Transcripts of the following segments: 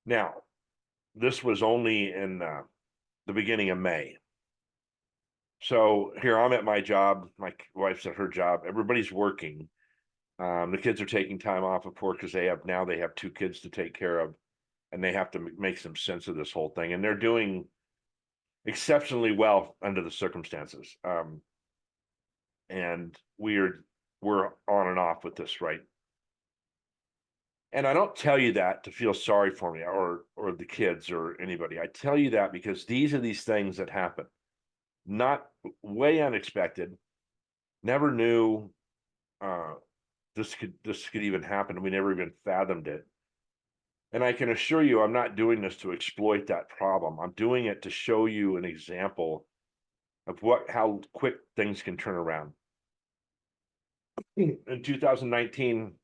Now, this was only in the beginning of May. So here I'm at my job, my wife's at her job, everybody's working. The kids are taking time off, of course, because they have two kids to take care of, and they have to make some sense of this whole thing. And they're doing exceptionally well under the circumstances. And we're on and off with this, right? And I don't tell you that to feel sorry for me or the kids or anybody. I tell you that because these are these things that happen, not way unexpected. Never knew this could even happen. We never even fathomed it. And I can assure you, I'm not doing this to exploit that problem. I'm doing it to show you an example of how quick things can turn around. In 2019,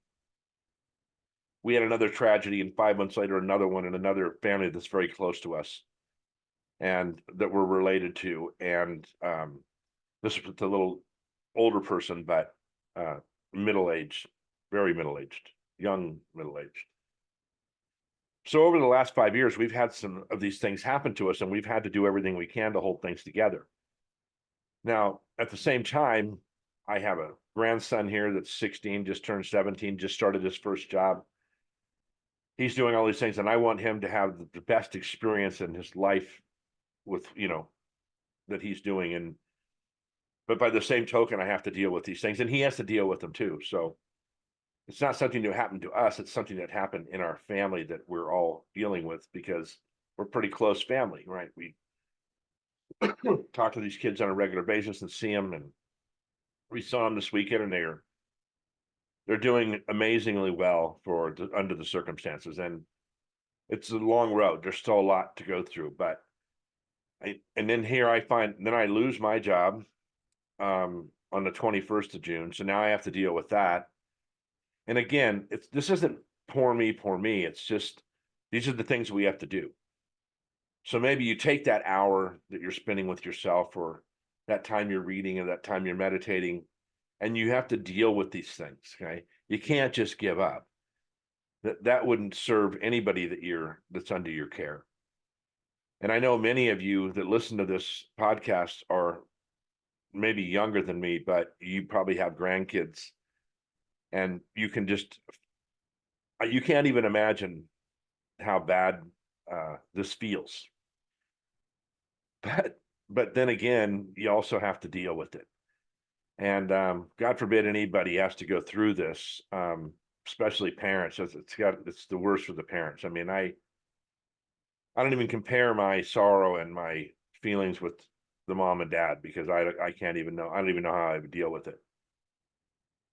we had another tragedy, and 5 months later, another one in another family that's very close to us and that we're related to. And this is a little older person, but middle-aged, very middle-aged, young middle-aged. So over the last 5 years, we've had some of these things happen to us, and we've had to do everything we can to hold things together. Now, at the same time, I have a grandson here that's 16, just turned 17, just started his first job. He's doing all these things, and I want him to have the best experience in his life with, that he's doing. But by the same token, I have to deal with these things, and he has to deal with them too. So it's not something that happened to us. It's something that happened in our family that we're all dealing with because we're pretty close family, right? We talk to these kids on a regular basis and see them, and we saw them this weekend, and they're doing amazingly well under the circumstances. And it's a long road. There's still a lot to go through, but and then I lose my job on the 21st of June. So now I have to deal with that. And again, this isn't poor me. It's just, these are the things we have to do. So maybe you take that hour that you're spending with yourself, or that time you're reading, or that time you're meditating, and you have to deal with these things. Okay. You can't just give up. That wouldn't serve anybody that's under your care. And I know many of you that listen to this podcast are maybe younger than me, but you probably have grandkids, and you can't even imagine how bad this feels. But then again, you also have to deal with it. And God forbid anybody has to go through this, especially parents. It's the worst for the parents. I mean, I don't even compare my sorrow and my feelings with the mom and dad, because I can't even know. I don't even know how I would deal with it.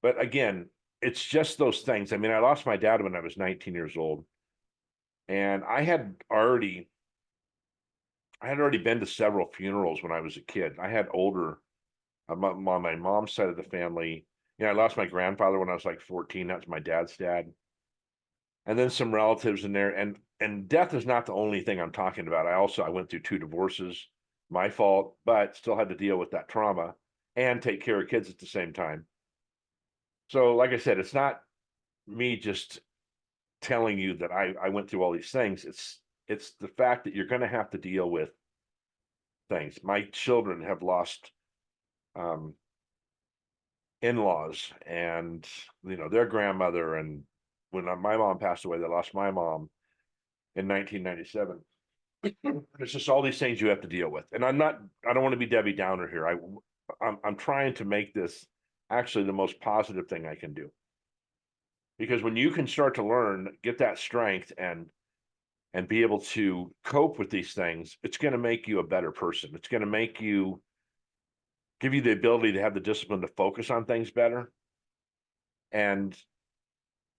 But again, it's just those things. I mean, I lost my dad when I was 19 years old, and I had already been to several funerals when I was a kid. I had older on my mom's side of the family. I lost my grandfather when I was like 14. That's my dad's dad. And then some relatives in there. And death is not the only thing I'm talking about. I went through 2 divorces, my fault, but still had to deal with that trauma and take care of kids at the same time. So like I said, it's not me just telling you that I went through all these things. It's the fact that you're going to have to deal with things. My children have lost in-laws and their grandmother, and when my mom passed away, they lost my mom in 1997. It's just all these things you have to deal with. And I don't want to be Debbie Downer here. I'm trying to make this actually the most positive thing I can do. Because when you can start to learn, get that strength and be able to cope with these things, it's going to make you a better person. It's going to give you the ability to have the discipline to focus on things better. And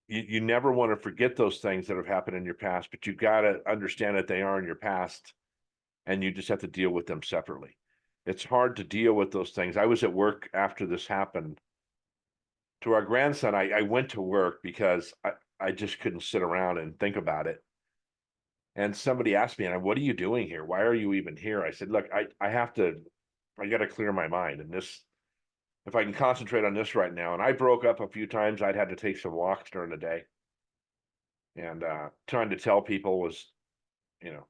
you never want to forget those things that have happened in your past, but you've got to understand that they are in your past, and you just have to deal with them separately. It's hard to deal with those things. I was at work after this happened to our grandson. I went to work because I just couldn't sit around and think about it. And somebody asked me, what are you doing here? Why are you even here? I said, look, I got to clear my mind. And if I can concentrate on this right now. And I broke up a few times. I'd had to take some walks during the day. And trying to tell people was you know,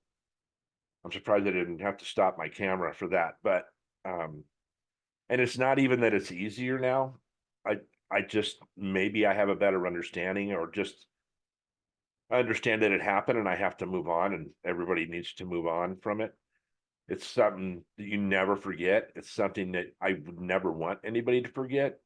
I'm surprised I didn't have to stop my camera for that, but, and it's not even that it's easier now. I just, maybe I have a better understanding, or just I understand that it happened and I have to move on, and everybody needs to move on from it. It's something that you never forget. It's something that I would never want anybody to forget.